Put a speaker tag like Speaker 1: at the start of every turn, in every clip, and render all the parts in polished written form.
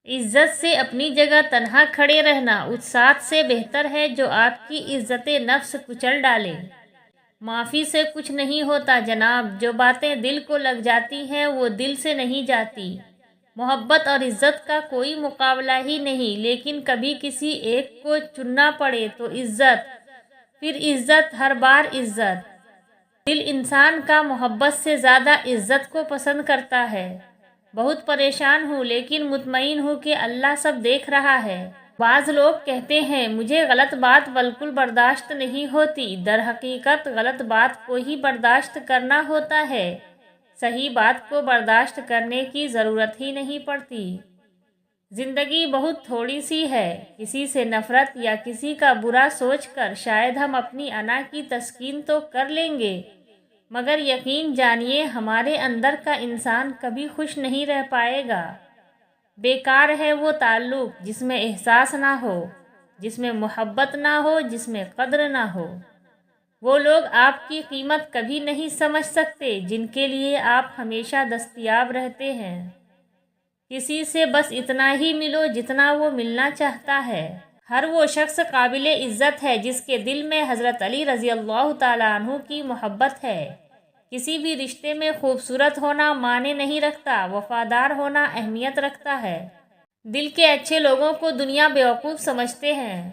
Speaker 1: عزت سے اپنی جگہ تنہا کھڑے رہنا اس ساتھ سے بہتر ہے جو آپ کی عزت نفس کچل ڈالے۔ معافی سے کچھ نہیں ہوتا جناب، جو باتیں دل کو لگ جاتی ہیں وہ دل سے نہیں جاتی۔ محبت اور عزت کا کوئی مقابلہ ہی نہیں، لیکن کبھی کسی ایک کو چننا پڑے تو عزت، پھر عزت، ہر بار عزت۔ دل انسان کا محبت سے زیادہ عزت کو پسند کرتا ہے۔ بہت پریشان ہوں لیکن مطمئن ہوں کہ اللہ سب دیکھ رہا ہے۔ بعض لوگ کہتے ہیں مجھے غلط بات بالکل برداشت نہیں ہوتی، در حقیقت غلط بات کو ہی برداشت کرنا ہوتا ہے، صحیح بات کو برداشت کرنے کی ضرورت ہی نہیں پڑتی۔ زندگی بہت تھوڑی سی ہے، کسی سے نفرت یا کسی کا برا سوچ کر شاید ہم اپنی انا کی تسکین تو کر لیں گے، مگر یقین جانیے ہمارے اندر کا انسان کبھی خوش نہیں رہ پائے گا۔ بیکار ہے وہ تعلق جس میں احساس نہ ہو، جس میں محبت نہ ہو، جس میں قدر نہ ہو۔ وہ لوگ آپ کی قیمت کبھی نہیں سمجھ سکتے جن کے لیے آپ ہمیشہ دستیاب رہتے ہیں۔ کسی سے بس اتنا ہی ملو جتنا وہ ملنا چاہتا ہے۔ ہر وہ شخص قابل عزت ہے جس کے دل میں حضرت علی رضی اللہ تعالیٰ عنہ کی محبت ہے۔ کسی بھی رشتے میں خوبصورت ہونا معنی نہیں رکھتا، وفادار ہونا اہمیت رکھتا ہے۔ دل کے اچھے لوگوں کو دنیا بیوقوف سمجھتے ہیں۔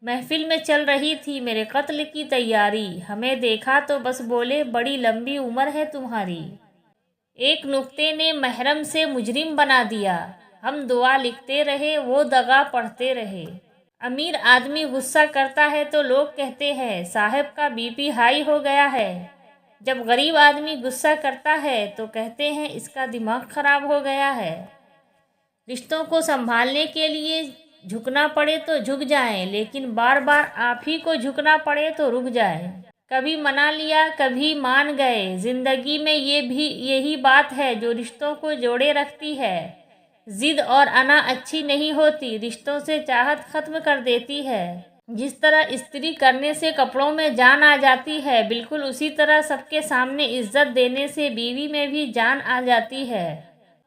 Speaker 1: محفل میں چل رہی تھی میرے قتل کی تیاری، ہمیں دیکھا تو بس بولے بڑی لمبی عمر ہے تمہاری۔ ایک نکتے نے محرم سے مجرم بنا دیا، ہم دعا لکھتے رہے وہ دغا پڑھتے رہے۔ امیر آدمی غصہ کرتا ہے تو لوگ کہتے ہیں صاحب کا بی پی ہائی ہو گیا ہے، جب غریب آدمی غصہ کرتا ہے تو کہتے ہیں اس کا دماغ خراب ہو گیا ہے۔ رشتوں کو سنبھالنے کے لیے جھکنا پڑے تو جھک جائیں، لیکن بار بار آپ ہی کو جھکنا پڑے تو رک جائیں۔ کبھی منا لیا کبھی مان گئے، زندگی میں یہی بات ہے جو رشتوں کو جوڑے رکھتی ہے۔ ضد اور انا اچھی نہیں ہوتی، رشتوں سے چاہت ختم کر دیتی ہے۔ جس طرح استری کرنے سے کپڑوں میں جان آ جاتی ہے، بالکل اسی طرح سب کے سامنے عزت دینے سے بیوی میں بھی جان آ جاتی ہے۔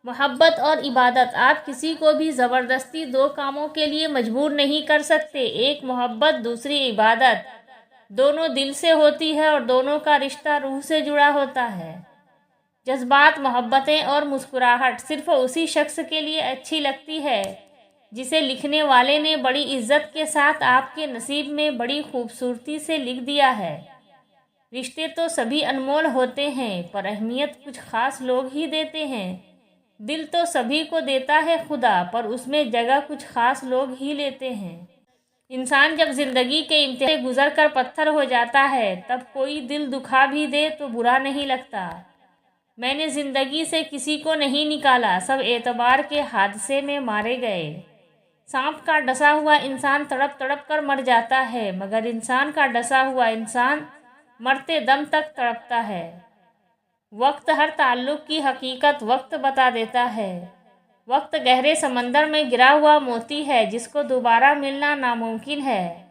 Speaker 1: محبت اور عبادت، آپ کسی کو بھی زبردستی دو کاموں کے لیے مجبور نہیں کر سکتے، ایک محبت دوسری عبادت، دونوں دل سے ہوتی ہے اور دونوں کا رشتہ روح سے جڑا ہوتا ہے۔ جذبات، محبتیں اور مسکراہٹ صرف اسی شخص کے لیے اچھی لگتی ہے جسے لکھنے والے نے بڑی عزت کے ساتھ آپ کے نصیب میں بڑی خوبصورتی سے لکھ دیا ہے۔ رشتے تو سبھی انمول ہوتے ہیں، پر اہمیت کچھ خاص لوگ ہی دیتے ہیں۔ دل تو سبھی کو دیتا ہے خدا، پر اس میں جگہ کچھ خاص لوگ ہی لیتے ہیں۔ انسان جب زندگی کے امتحان سے گزر کر پتھر ہو جاتا ہے تب کوئی دل دکھا بھی دے تو برا نہیں لگتا۔ میں نے زندگی سے کسی کو نہیں نکالا، سب اعتبار کے حادثے میں مارے گئے۔ سانپ کا ڈسا ہوا انسان تڑپ تڑپ کر مر جاتا ہے، مگر انسان کا ڈسا ہوا انسان مرتے دم تک تڑپتا ہے۔ وقت ہر تعلق کی حقیقت وقت بتا دیتا ہے۔ وقت گہرے سمندر میں گرا ہوا موتی ہے جس کو دوبارہ ملنا ناممکن ہے۔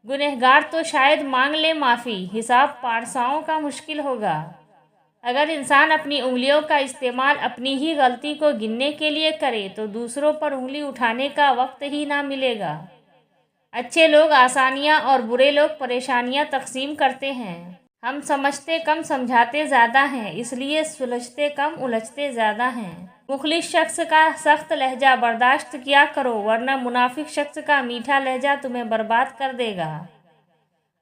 Speaker 1: گنہگار تو شاید مانگ لے معافی، حساب پارساؤں کا مشکل ہوگا۔ اگر انسان اپنی انگلیوں کا استعمال اپنی ہی غلطی کو گننے کے لیے کرے تو دوسروں پر انگلی اٹھانے کا وقت ہی نہ ملے گا۔ اچھے لوگ آسانیاں اور برے لوگ پریشانیاں تقسیم کرتے ہیں۔ ہم سمجھتے کم سمجھاتے زیادہ ہیں، اس لیے سلجھتے کم الجھتے زیادہ ہیں۔ مخلص شخص کا سخت لہجہ برداشت کیا کرو، ورنہ منافق شخص کا میٹھا لہجہ تمہیں برباد کر دے گا۔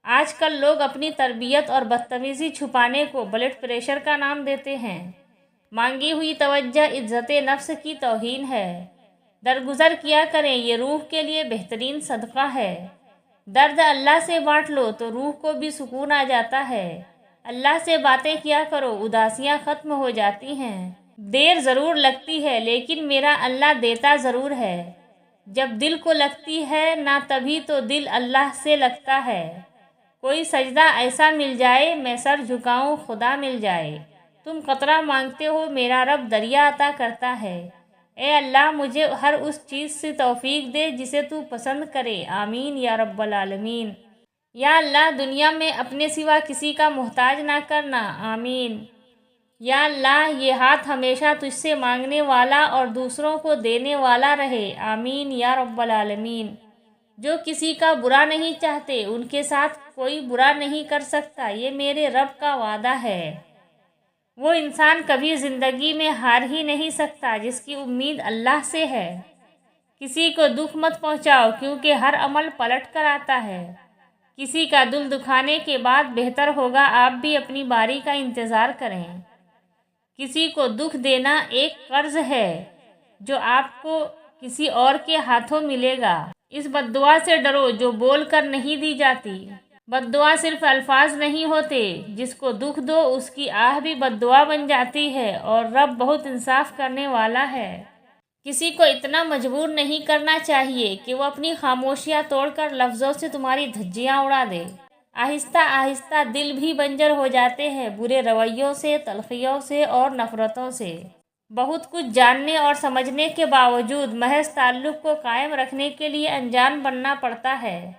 Speaker 1: آج کل لوگ اپنی تربیت اور بدتمیزی چھپانے کو بلڈ پریشر کا نام دیتے ہیں۔ مانگی ہوئی توجہ عزت نفس کی توہین ہے۔ درگزر کیا کریں، یہ روح کے لیے بہترین صدقہ ہے۔ درد اللہ سے بانٹ لو تو روح کو بھی سکون آ جاتا ہے۔ اللہ سے باتیں کیا کرو، اداسیاں ختم ہو جاتی ہیں۔ دیر ضرور لگتی ہے لیکن میرا اللہ دیتا ضرور ہے۔ جب دل کو لگتی ہے نہ تبھی تو دل اللہ سے لگتا ہے۔ کوئی سجدہ ایسا مل جائے میں سر جھکاؤں خدا مل جائے۔ تم قطرہ مانگتے ہو میرا رب دریا عطا کرتا ہے۔ اے اللہ مجھے ہر اس چیز سے توفیق دے جسے تو پسند کرے، آمین یا رب العالمین۔ یا اللہ دنیا میں اپنے سوا کسی کا محتاج نہ کرنا، آمین۔ یا اللہ یہ ہاتھ ہمیشہ تجھ سے مانگنے والا اور دوسروں کو دینے والا رہے، آمین یا رب العالمین۔ جو کسی کا برا نہیں چاہتے ان کے ساتھ کوئی برا نہیں کر سکتا، یہ میرے رب کا وعدہ ہے۔ وہ انسان کبھی زندگی میں ہار ہی نہیں سکتا جس کی امید اللہ سے ہے۔ کسی کو دکھ مت پہنچاؤ کیونکہ ہر عمل پلٹ کر آتا ہے۔ کسی کا دل دکھانے کے بعد بہتر ہوگا آپ بھی اپنی باری کا انتظار کریں۔ کسی کو دکھ دینا ایک قرض ہے جو آپ کو کسی اور کے ہاتھوں ملے گا۔ اس بد دعا سے ڈرو جو بول کر نہیں دی جاتی۔ بد دعا صرف الفاظ نہیں ہوتے، جس کو دکھ دو اس کی آہ بھی بد دعا بن جاتی ہے، اور رب بہت انصاف کرنے والا ہے۔ کسی کو اتنا مجبور نہیں کرنا چاہیے کہ وہ اپنی خاموشیاں توڑ کر لفظوں سے تمہاری دھجیاں اڑا دے۔ آہستہ آہستہ دل بھی بنجر ہو جاتے ہیں، برے رویوں سے، تلخیوں سے اور نفرتوں سے۔ بہت کچھ جاننے اور سمجھنے کے باوجود محض تعلق کو قائم رکھنے کے لیے انجان بننا پڑتا ہے۔